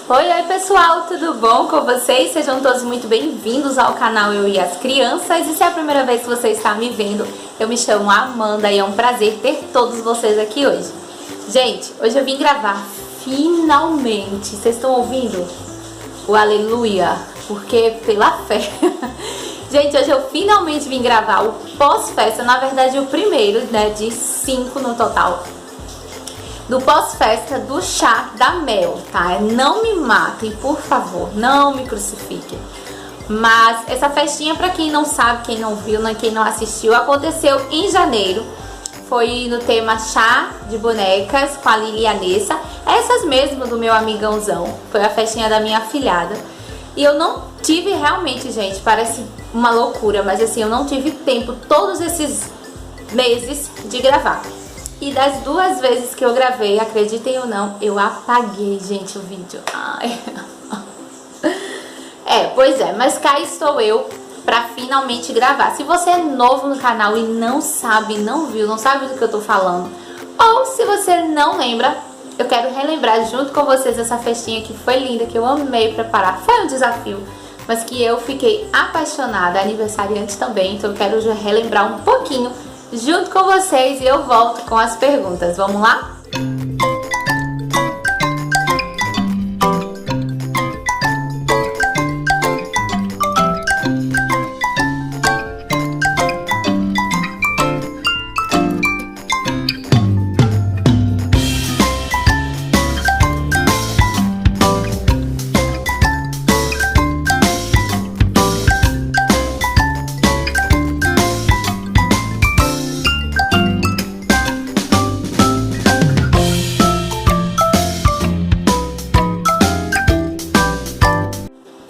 Oi pessoal, tudo bom com vocês? Sejam todos muito bem-vindos ao canal Eu e as Crianças. E se é a primeira vez que você está me vendo, eu me chamo Amanda e é um prazer ter todos vocês aqui hoje. Gente, hoje eu vim gravar, finalmente, vocês estão ouvindo? O aleluia, porque pela fé. Gente, hoje eu finalmente vim gravar o pós-festa, na verdade o primeiro, né, de 5 no total. Do pós-festa do chá da Mel, tá? Não me matem, por favor, não me crucifiquem. Mas essa festinha, pra quem não sabe, quem não viu, quem não assistiu, aconteceu em janeiro. Foi no tema chá de bonecas com a Lili e a Nessa. Essas mesmo do meu amigãozão. Foi a festinha da minha afilhada. E eu não tive realmente, gente, parece uma loucura, mas assim, eu não tive tempo todos esses meses de gravar. E das 2 vezes que eu gravei, acreditem ou não, eu apaguei, gente, o vídeo. Ai. Pois é, mas cá estou eu pra finalmente gravar. Se você é novo no canal e não sabe, não viu, não sabe do que eu tô falando, ou se você não lembra, eu quero relembrar junto com vocês essa festinha que foi linda, que eu amei preparar. Foi um desafio, mas que eu fiquei apaixonada, aniversariante também, então eu quero já relembrar um pouquinho junto com vocês e eu volto com as perguntas. Vamos lá?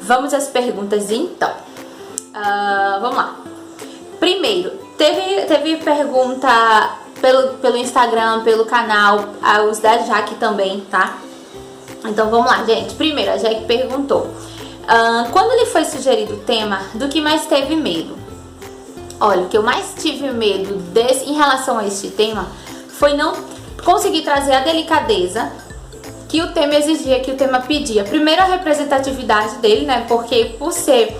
Vamos às perguntas então. Vamos lá. Primeiro, teve pergunta pelo Instagram, pelo canal, os da Jaque também, tá? Então vamos lá, gente. Primeiro, a Jaque perguntou: quando lhe foi sugerido o tema, do que mais teve medo? Olha, o que eu mais tive medo em relação a este tema foi não conseguir trazer a delicadeza que o tema exigia, que o tema pedia. Primeiro, a representatividade dele, né? Porque por ser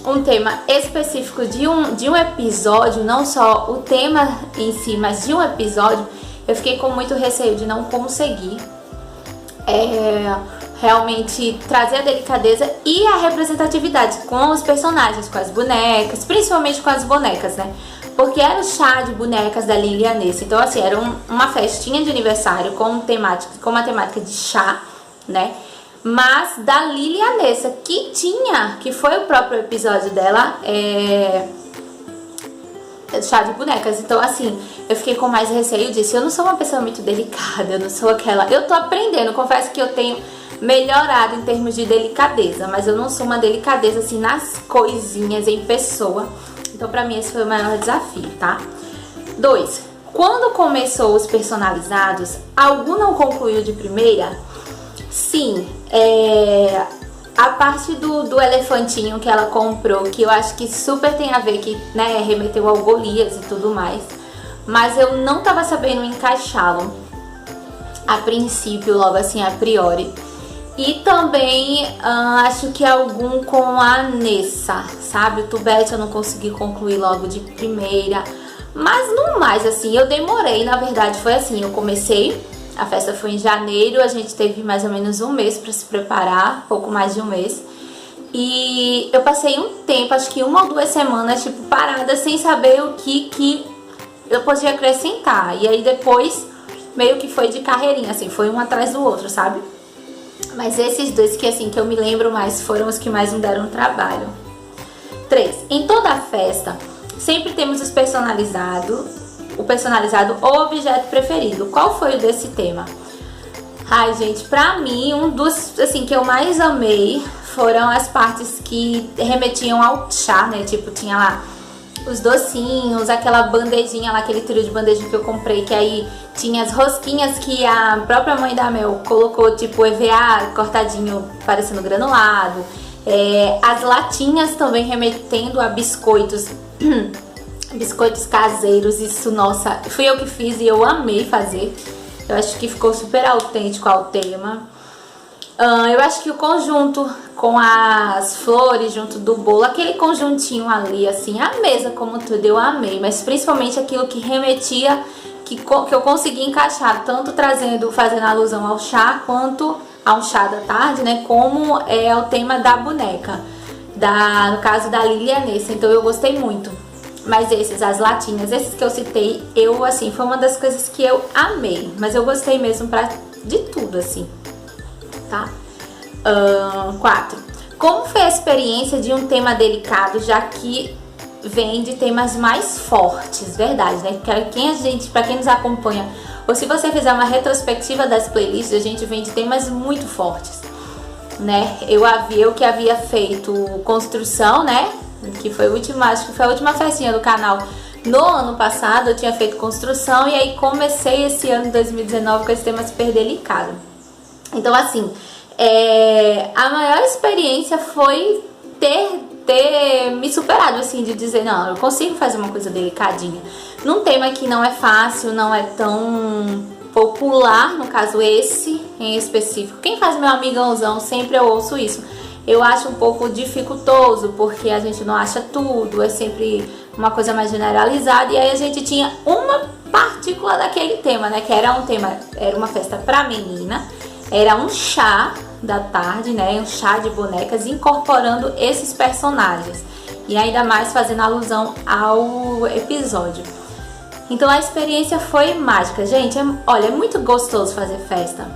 um tema específico de um episódio, não só o tema em si, mas de um episódio, eu fiquei com muito receio de não conseguir realmente trazer a delicadeza e a representatividade com os personagens, com as bonecas, principalmente com as bonecas, né? Porque era o chá de bonecas da Lili e a Nessa. Então, assim, era uma festinha de aniversário com uma temática de chá, né? Mas da Lili e a Nessa, que foi o próprio episódio dela, chá de bonecas. Então, assim, eu fiquei com mais receio disso. Eu não sou uma pessoa muito delicada, eu não sou aquela... Eu tô aprendendo, confesso que eu tenho melhorado em termos de delicadeza, mas eu não sou uma delicadeza, assim, nas coisinhas, em pessoa. Então, pra mim, esse foi o maior desafio, tá? 2. Quando começou os personalizados, algum não concluiu de primeira? Sim, a parte do elefantinho que ela comprou, que eu acho que super tem a ver, que, né, remeteu ao Golias e tudo mais. Mas eu não tava sabendo encaixá-lo a princípio, logo assim, a priori. E também acho que algum com a Nessa, sabe? O Tubete eu não consegui concluir logo de primeira. Mas no mais, assim, eu demorei, na verdade foi assim, eu comecei, a festa foi em janeiro, a gente teve mais ou menos um mês pra se preparar, pouco mais de um mês. E eu passei um tempo, acho que 1 ou 2 semanas, tipo, parada, sem saber o que eu podia acrescentar. E aí depois, meio que foi de carreirinha, assim, foi um atrás do outro, sabe? Mas esses 2 que, assim, que eu me lembro mais foram os que mais me deram trabalho. 3. Em toda a festa, sempre temos o personalizado ou objeto preferido. Qual foi o desse tema? Ai, gente, pra mim, um dos, assim, que eu mais amei foram as partes que remetiam ao chá, né? Tipo, tinha lá os docinhos, aquela bandejinha lá, aquele trio de bandeja que eu comprei, que aí tinha as rosquinhas que a própria mãe da Mel colocou, tipo EVA cortadinho, parecendo granulado. As latinhas também remetendo a biscoitos, biscoitos caseiros. Isso, nossa, fui eu que fiz e eu amei fazer. Eu acho que ficou super autêntico ao tema. Eu acho que o conjunto com as flores junto do bolo, aquele conjuntinho ali, assim, a mesa como tudo, eu amei. Mas principalmente aquilo que remetia, que eu consegui encaixar, tanto fazendo alusão ao chá, quanto ao chá da tarde, né? Como é o tema da boneca, no caso da Lilianessa. Então eu gostei muito. Mas as latinhas, esses que eu citei, assim, foi uma das coisas que eu amei. Mas eu gostei mesmo de tudo, assim. Tá? 4. Como foi a experiência de um tema delicado, já que vem de temas mais fortes, verdade, né? Pra quem nos acompanha, ou se você fizer uma retrospectiva das playlists, a gente vem de temas muito fortes, né? Eu que havia feito construção, né? Que foi acho que foi a última festinha do canal. No ano passado eu tinha feito construção e aí comecei esse ano de 2019 com esse tema super delicado. Então, assim, a maior experiência foi ter me superado, assim, de dizer, não, eu consigo fazer uma coisa delicadinha. Num tema que não é fácil, não é tão popular, no caso esse em específico. Quem faz meu amigãozão, sempre eu ouço isso. Eu acho um pouco dificultoso, porque a gente não acha tudo, é sempre uma coisa mais generalizada. E aí a gente tinha uma partícula daquele tema, né? Que era uma festa pra menina, era um chá da tarde, né? Um chá de bonecas incorporando esses personagens. E ainda mais fazendo alusão ao episódio. Então a experiência foi mágica. Gente, olha, é muito gostoso fazer festa.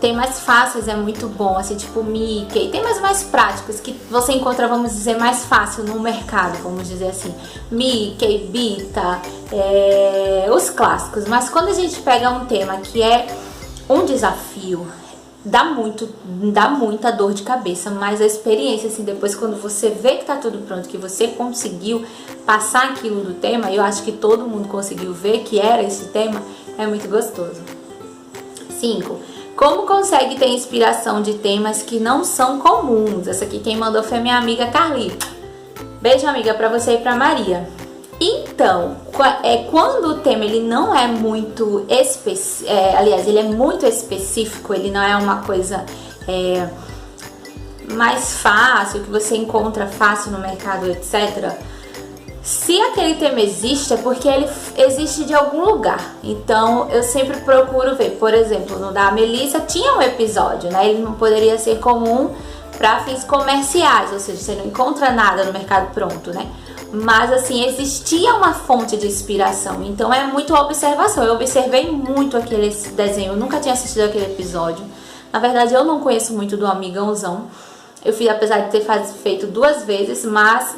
Temas fáceis é muito bom, assim, tipo Mickey. Temas mais práticos que você encontra, vamos dizer, mais fácil no mercado, vamos dizer assim. Mickey, Bita, os clássicos. Mas quando a gente pega um tema que é um desafio, dá muita dor de cabeça. Mas a experiência, assim, depois quando você vê que tá tudo pronto, que você conseguiu passar aquilo do tema, eu acho que todo mundo conseguiu ver que era esse tema, é muito gostoso. 5. Como consegue ter inspiração de temas que não são comuns? Essa aqui quem mandou foi minha amiga Carly. Beijo, amiga, pra você e pra Maria. Então, quando o tema ele não é muito específico, aliás, ele é muito específico, ele não é uma coisa mais fácil, que você encontra fácil no mercado, etc. Se aquele tema existe, é porque ele existe de algum lugar. Então, eu sempre procuro ver. Por exemplo, no da Melissa tinha um episódio, né? Ele não poderia ser comum para fins comerciais, ou seja, você não encontra nada no mercado pronto, né? Mas, assim, existia uma fonte de inspiração. Então, é muito observação. Eu observei muito aquele desenho. Eu nunca tinha assistido aquele episódio. Na verdade, eu não conheço muito do Amigãozão. Eu fiz, apesar de ter feito 2 vezes, mas...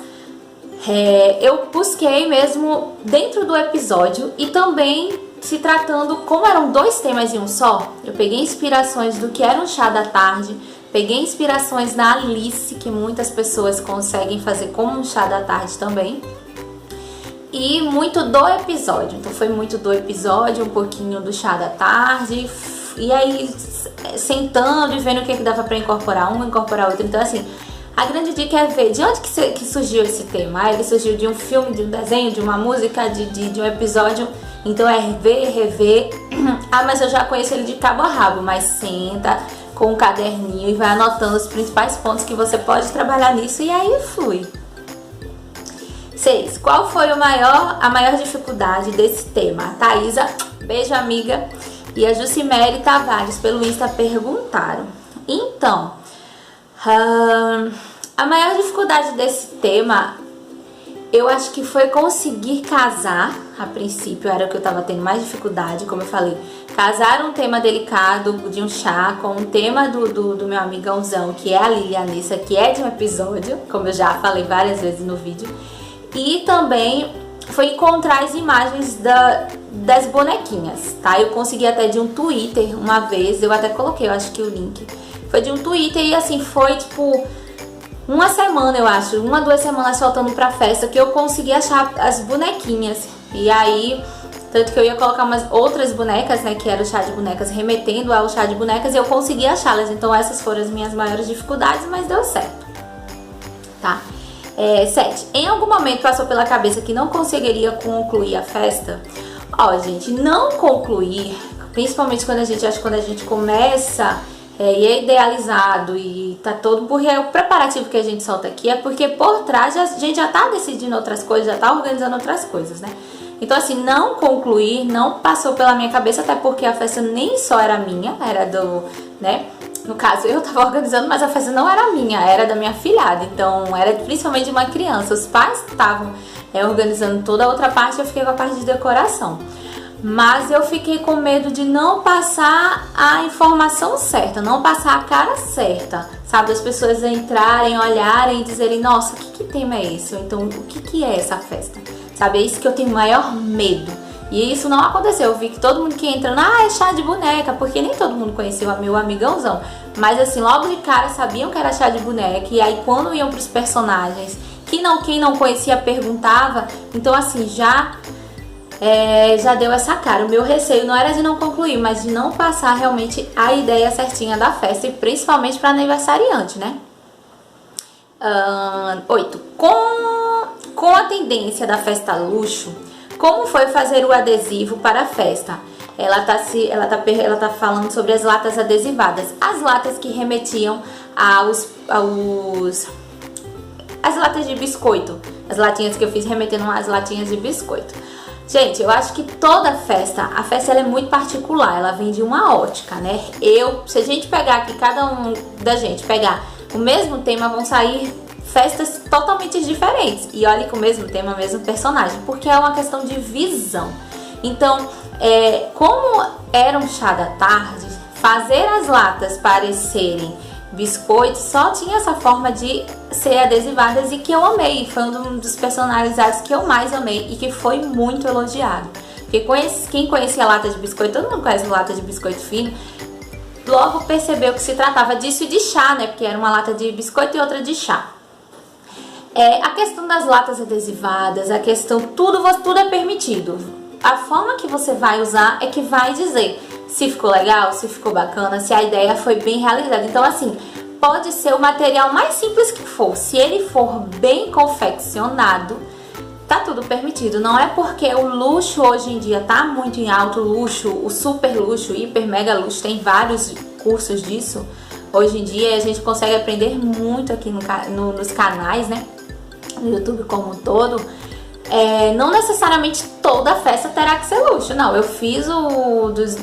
eu busquei mesmo dentro do episódio e também se tratando, como eram 2 temas em um só, eu peguei inspirações do que era um chá da tarde, peguei inspirações na Alice, que muitas pessoas conseguem fazer como um chá da tarde também, e muito do episódio. Então foi muito do episódio, um pouquinho do chá da tarde, e aí sentando e vendo o que dava pra incorporar um, incorporar outro. Então, assim, a grande dica é ver de onde que surgiu esse tema. Ele surgiu de um filme, de um desenho, de uma música, de um episódio. Então é ver, rever. Ah, mas eu já conheço ele de cabo a rabo. Mas senta com um caderninho e vai anotando os principais pontos que você pode trabalhar nisso, e aí flui. 6. Qual foi a maior dificuldade desse tema? A Thaisa, beijo, amiga, e a Jucimere Tavares pelo Insta perguntaram. Então... a maior dificuldade desse tema, eu acho que foi conseguir casar. A princípio era o que eu tava tendo mais dificuldade, como eu falei, casar um tema delicado de um chá com um tema do meu amigãozão, que é a Lilianessa, que é de um episódio, como eu já falei várias vezes no vídeo. E também foi encontrar as imagens das bonequinhas, tá? Eu consegui até de um Twitter uma vez, eu até coloquei, eu acho que o link foi de um Twitter, e assim, foi tipo uma semana, eu acho, 1 a 2 semanas faltando pra festa, que eu consegui achar as bonequinhas. E aí, tanto que eu ia colocar umas outras bonecas, né, que era o chá de bonecas, remetendo ao chá de bonecas, e eu consegui achá-las. Então essas foram as minhas maiores dificuldades, mas deu certo, tá? 7. Em algum momento passou pela cabeça que não conseguiria concluir a festa? Ó, gente, não concluir, principalmente quando a gente começa e é idealizado e tá todo, porque o preparativo que a gente solta aqui é porque por trás a gente já tá decidindo outras coisas, já tá organizando outras coisas, né? Então assim, não concluir, não passou pela minha cabeça, até porque a festa nem só era minha, era do, né? No caso, eu tava organizando, mas a festa não era minha, era da minha afilhada. Então, era principalmente de uma criança. Os pais estavam organizando toda a outra parte, eu fiquei com a parte de decoração. Mas eu fiquei com medo de não passar a informação certa, não passar a cara certa, sabe? As pessoas entrarem, olharem e dizerem, nossa, que tema é esse? Ou então, o que é essa festa? Sabe, é isso que eu tenho maior medo. E isso não aconteceu, eu vi que todo mundo que entra, é chá de boneca, porque nem todo mundo conhecia o meu amigãozão. Mas assim, logo de cara sabiam que era chá de boneca, e aí quando iam pros personagens, quem não conhecia perguntava, então assim, já deu essa cara. O meu receio não era de não concluir, mas de não passar realmente a ideia certinha da festa, e principalmente para aniversariante, né? 8. Com a tendência da festa luxo, como foi fazer o adesivo para a festa? Ela tá falando sobre as latas adesivadas. As latas que remetiam as latas de biscoito. As latinhas que eu fiz remetendo às latinhas de biscoito. Gente, eu acho que toda a festa ela é muito particular. Ela vem de uma ótica, né? Se a gente pegar aqui, cada um da gente pegar o mesmo tema, vão sair festas totalmente diferentes. E olha que o mesmo tema, o mesmo personagem, porque é uma questão de visão. Então, como era um chá da tarde, fazer as latas parecerem biscoitos só tinha essa forma de ser adesivadas, e que eu amei. Foi um dos personalizados que eu mais amei e que foi muito elogiado. Porque quem conhecia a lata de biscoito, todo mundo conhece a lata de biscoito fino, logo percebeu que se tratava disso e de chá, né? Porque era uma lata de biscoito e outra de chá. A questão das latas adesivadas, a questão, tudo é permitido. A forma que você vai usar é que vai dizer se ficou legal, se ficou bacana, se a ideia foi bem realizada. Então assim, pode ser o material mais simples que for, se ele for bem confeccionado, tá tudo permitido. Não é porque o luxo hoje em dia tá muito em alto, luxo, o super luxo, hiper mega luxo, tem vários cursos disso. Hoje em dia a gente consegue aprender muito aqui nos canais, né? No YouTube como um todo. Não necessariamente toda festa terá que ser luxo. Não, eu fiz o dos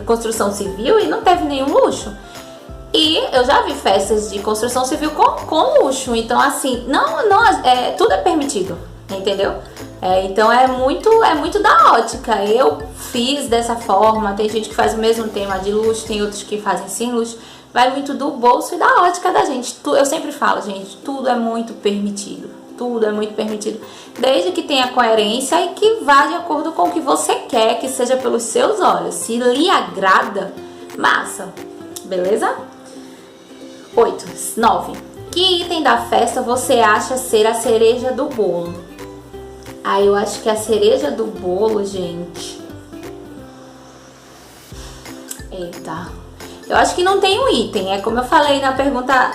construção civil e não teve nenhum luxo. E eu já vi festas de construção civil com luxo. Então assim, tudo é permitido, entendeu? Então é muito da ótica. Eu fiz dessa forma. Tem gente que faz o mesmo tema de luxo, tem outros que fazem sem luxo. Vai muito do bolso e da ótica da gente. Eu sempre falo, gente, tudo é muito permitido. Tudo é muito permitido, desde que tenha coerência e que vá de acordo com o que você quer, que seja pelos seus olhos. Se lhe agrada, massa, beleza? 9. Que item da festa você acha ser a cereja do bolo? Eu acho que a cereja do bolo, gente... Eita... Eu acho que não tem um item, é como eu falei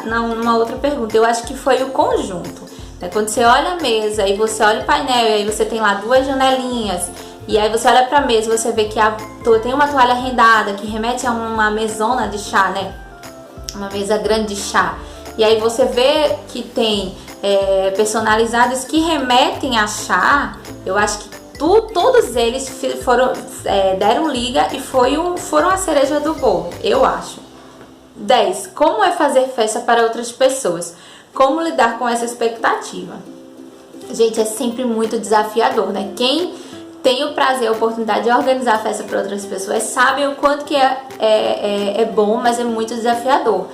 numa outra pergunta, eu acho que foi o conjunto. Quando você olha a mesa e você olha o painel, e aí você tem lá 2 janelinhas, e aí você olha pra mesa e você vê que tem uma toalha rendada que remete a uma mesona de chá, né? Uma mesa grande de chá. E aí você vê que tem personalizados que remetem a chá. Eu acho que todos eles deram liga e foram a cereja do bolo, eu acho. 10. Como é fazer festa para outras pessoas? Como lidar com essa expectativa? Gente, é sempre muito desafiador, né? Quem tem o prazer, a oportunidade de organizar a festa para outras pessoas sabe o quanto que é bom, mas é muito desafiador.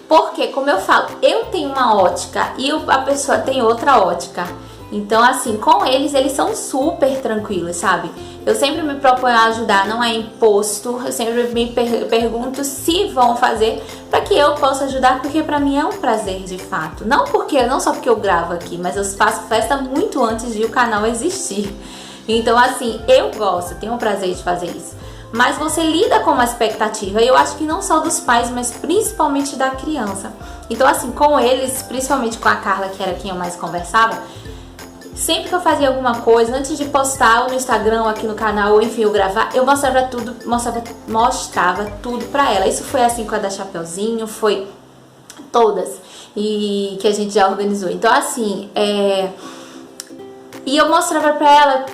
Porque, como eu falo, eu tenho uma ótica e a pessoa tem outra ótica. Então, assim, com eles são super tranquilos, sabe? Eu sempre me proponho a ajudar, não é imposto. Eu sempre me pergunto se vão fazer para que eu possa ajudar, porque pra mim é um prazer de fato. Não só porque eu gravo aqui, mas eu faço festa muito antes de o canal existir. Então, assim, eu gosto, tenho o prazer de fazer isso. Mas você lida com uma expectativa, e eu acho que não só dos pais, mas principalmente da criança. Então, assim, com eles, principalmente com a Carla, que era quem eu mais conversava, sempre que eu fazia alguma coisa, antes de postar ou no Instagram ou aqui no canal, ou enfim, eu gravar, eu mostrava tudo pra ela. Isso foi assim com a da Chapeuzinho, foi todas e que a gente já organizou. Então assim, e eu mostrava pra ela,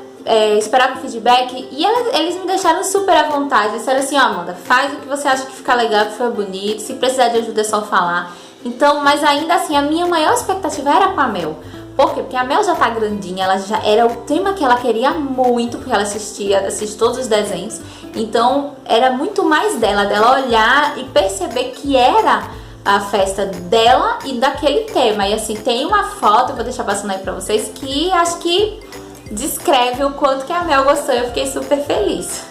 esperava o feedback, e eles me deixaram super à vontade. Disseram assim, ó, Amanda, faz o que você acha que fica legal, que foi bonito, se precisar de ajuda é só falar. Então, mas ainda assim, a minha maior expectativa era com a Mel. Por quê? Porque a Mel já tá grandinha, ela já era o tema que ela queria muito, porque ela assiste todos os desenhos. Então, era muito mais dela olhar e perceber que era a festa dela e daquele tema. E assim, tem uma foto, eu vou deixar passando aí pra vocês, que acho que descreve o quanto que a Mel gostou. Eu fiquei super feliz.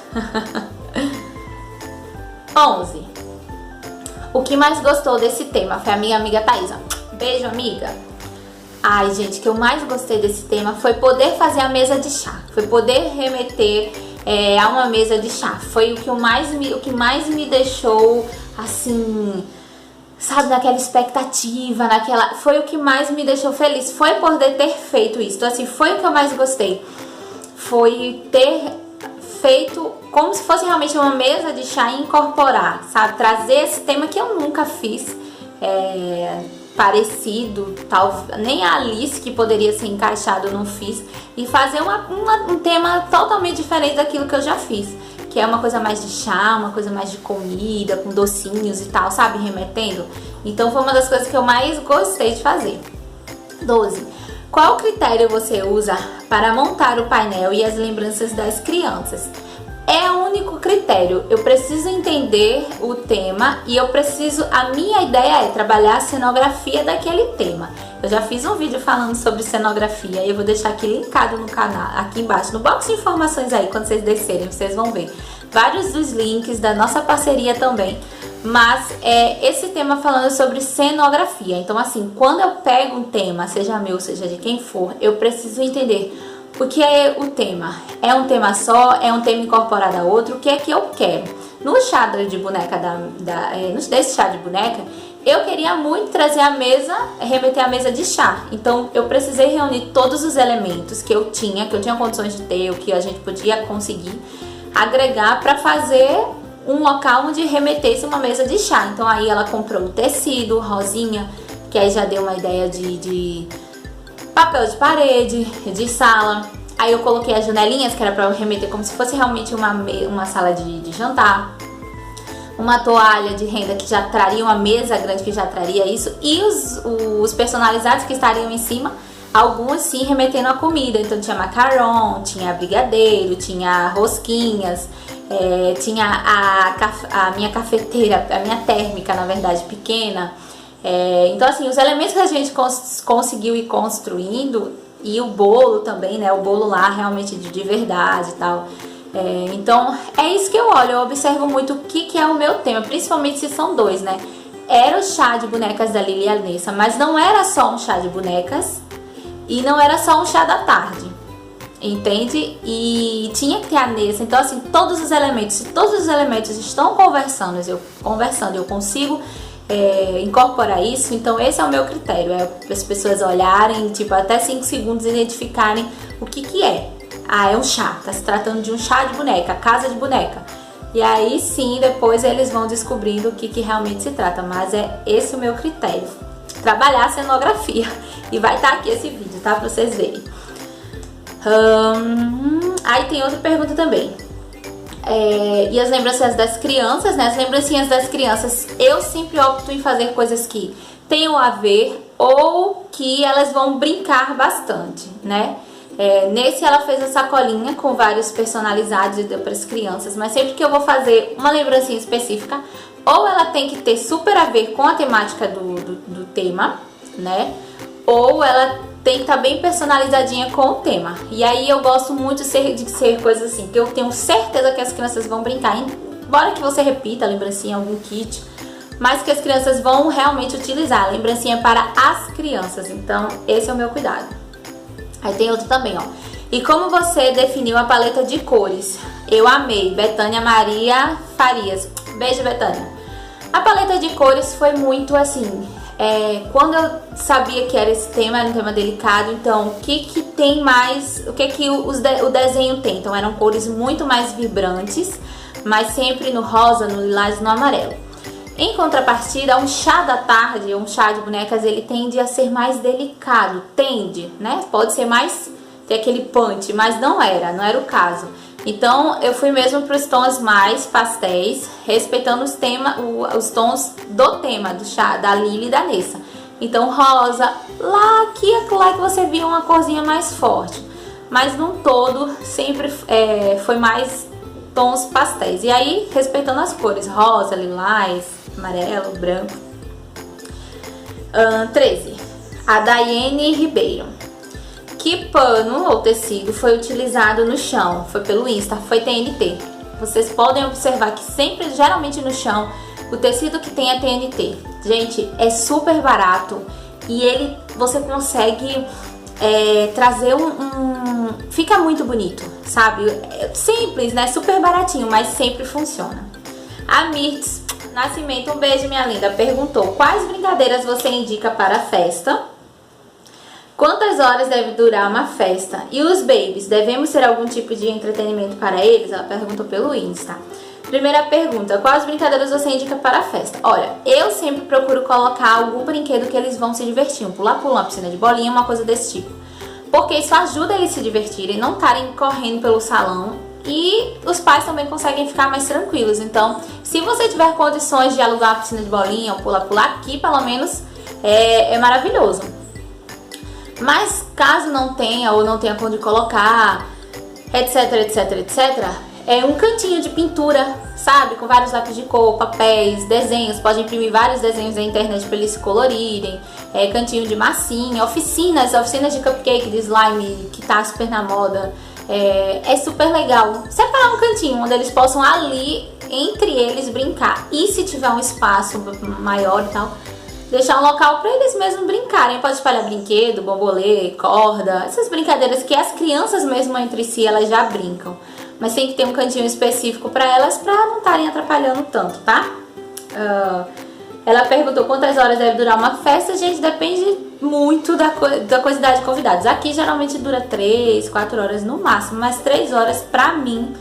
11. O que mais gostou desse tema foi a minha amiga Thaisa. Beijo, amiga. Ai, gente, o que eu mais gostei desse tema foi poder fazer a mesa de chá. Foi poder remeter a uma mesa de chá. Foi o que mais me deixou, assim, sabe, naquela expectativa, foi o que mais me deixou feliz. Foi poder ter feito isso. Então, assim, foi o que eu mais gostei. Foi ter feito como se fosse realmente uma mesa de chá e incorporar, sabe? Trazer esse tema que eu nunca fiz. Parecido, nem a Alice, que poderia ser encaixado, eu não fiz, e fazer um tema totalmente diferente daquilo que eu já fiz, que é uma coisa mais de chá, uma coisa mais de comida, com docinhos e tal, sabe, remetendo. Então foi uma das coisas que eu mais gostei de fazer. 12. Qual critério você usa para montar o painel e as lembranças das crianças? É o único critério. Eu preciso entender o tema e a minha ideia é trabalhar a cenografia daquele tema. Eu já fiz um vídeo falando sobre cenografia e eu vou deixar aqui linkado no canal, aqui embaixo, no box de informações aí, quando vocês descerem, vocês vão ver vários dos links da nossa parceria também. Mas esse tema falando sobre cenografia. Então assim, quando eu pego um tema, seja meu, seja de quem for, eu preciso entender o que é o tema. É um tema só? É um tema incorporado a outro? O que é que eu quero? No chá de boneca, nesse chá de boneca, eu queria muito trazer a mesa, remeter a mesa de chá. Então eu precisei reunir todos os elementos que eu tinha condições de ter, o que a gente podia conseguir agregar para fazer um local onde remetesse uma mesa de chá. Então aí ela comprou o tecido, rosinha, que aí já deu uma ideia de papel de parede, de sala. Aí eu coloquei as janelinhas, que era pra eu remeter como se fosse realmente uma sala de jantar. Uma toalha de renda que já traria uma mesa grande, que já traria isso. E os personalizados que estariam em cima, alguns sim remetendo a comida. Então tinha macarrão, tinha brigadeiro, tinha rosquinhas, tinha a minha cafeteira, a minha térmica, na verdade, pequena. Então assim, os elementos que a gente conseguiu ir construindo, e o bolo também, né, o bolo lá realmente de verdade e tal. Então é isso que eu olho, eu observo muito o que é o meu tema, principalmente se são dois, né. Era o chá de bonecas da Lili e a Nessa, mas não era só um chá de bonecas e não era só um chá da tarde, entende? E tinha que ter a Nessa. Então assim, todos os elementos, se todos os elementos estão conversando, eu consigo incorporar isso. Então esse é o meu critério, para as pessoas olharem, tipo, até 5 segundos, identificarem o que é. É um chá, tá se tratando de um chá de boneca, casa de boneca. E aí sim, depois eles vão descobrindo o que realmente se trata. Mas esse o meu critério, trabalhar a cenografia. E vai estar aqui esse vídeo, tá, pra vocês verem. Aí tem outra pergunta também. E as lembranças das crianças, né? As lembrancinhas das crianças, eu sempre opto em fazer coisas que tenham a ver ou que elas vão brincar bastante, né? Nesse ela fez a sacolinha com vários personalizados e deu para as crianças, mas sempre que eu vou fazer uma lembrancinha específica, ou ela tem que ter super a ver com a temática do tema, né? Ou ela tem que estar bem personalizadinha com o tema. E aí eu gosto muito de ser coisas assim, que eu tenho certeza que as crianças vão brincar. Embora que você repita a lembrancinha em algum kit, mas que as crianças vão realmente utilizar. A lembrancinha é para as crianças, então esse é o meu cuidado. Aí tem outro também, ó. E como você definiu a paleta de cores? Eu amei. Betânia Maria Farias. Beijo, Betânia. A paleta de cores foi muito assim... quando eu sabia que era esse tema, era um tema delicado, então o que tem mais, o que o desenho tem? Então eram cores muito mais vibrantes, mas sempre no rosa, no lilás e no amarelo. Em contrapartida, um chá da tarde, um chá de bonecas, ele tende a ser mais delicado, né? Pode ser mais, ter aquele punch, mas não era o caso. Então eu fui mesmo para os tons mais pastéis, respeitando os tons do tema do chá, da Lily e da Nessa. Então rosa, lá que você via uma corzinha mais forte, mas no todo sempre foi mais tons pastéis. E aí respeitando as cores, rosa, lilás, amarelo, branco. 13. A Daiane Ribeiro. Que pano ou tecido foi utilizado no chão? Foi pelo Insta, foi TNT. Vocês podem observar que sempre, geralmente no chão, o tecido que tem é TNT. Gente, é super barato e você consegue trazer fica muito bonito, sabe? Simples, né? Super baratinho, mas sempre funciona. A Mirtz Nascimento, um beijo minha linda, perguntou: quais brincadeiras você indica para a festa? Quantas horas deve durar uma festa? E os babies, devemos ter algum tipo de entretenimento para eles? Ela perguntou pelo Insta. Primeira pergunta: quais brincadeiras você indica para a festa? Olha, eu sempre procuro colocar algum brinquedo que eles vão se divertir. Um pular-pular, uma piscina de bolinha, uma coisa desse tipo. Porque isso ajuda eles se divertirem, não estarem correndo pelo salão. E os pais também conseguem ficar mais tranquilos. Então, se você tiver condições de alugar uma piscina de bolinha, um pular-pular, aqui pelo menos é maravilhoso. Mas caso não tenha ou não tenha onde colocar, etc, é um cantinho de pintura, sabe? Com vários lápis de cor, papéis, desenhos. Pode imprimir vários desenhos na internet para eles se colorirem. Cantinho de massinha, oficinas de cupcake, de slime, que tá super na moda. É super legal. Separar um cantinho onde eles possam ali, entre eles, brincar. E se tiver um espaço maior e tal, deixar um local para eles mesmos brincarem. Pode espalhar brinquedo, bambolê, corda, essas brincadeiras que as crianças mesmo entre si elas já brincam. Mas tem que ter um cantinho específico para elas, para não estarem atrapalhando tanto, tá? Ela perguntou quantas horas deve durar uma festa. Gente, depende muito da quantidade de convidados. Aqui geralmente dura 3, 4 horas no máximo, mas 3 horas pra mim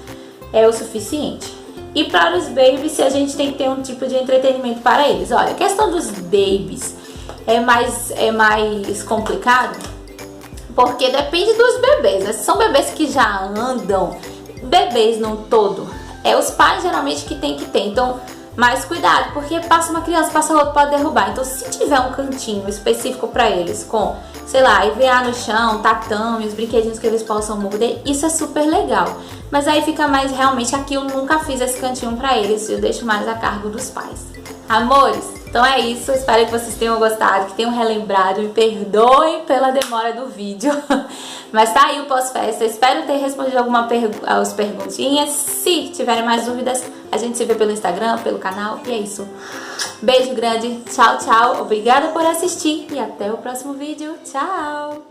é o suficiente. E para os babies, se a gente tem que ter um tipo de entretenimento para eles. Olha, a questão dos babies é mais complicado, porque depende dos bebês, né? Se são bebês que já andam, bebês no todo, os pais geralmente que tem que ter. Então, mais cuidado, porque passa uma criança, passa outra, pode derrubar. Então, se tiver um cantinho específico para eles, com, sei lá, EVA no chão, tatame, os brinquedinhos que eles possam morder, isso é super legal. Mas aí fica mais, realmente, aqui eu nunca fiz esse cantinho pra eles, eu deixo mais a cargo dos pais. Amores, então é isso, espero que vocês tenham gostado, que tenham relembrado, me perdoem pela demora do vídeo. Mas tá aí o pós-festa, espero ter respondido as perguntinhas. Se tiverem mais dúvidas, a gente se vê pelo Instagram, pelo canal, e é isso. Beijo grande, tchau, tchau, obrigada por assistir e até o próximo vídeo, tchau!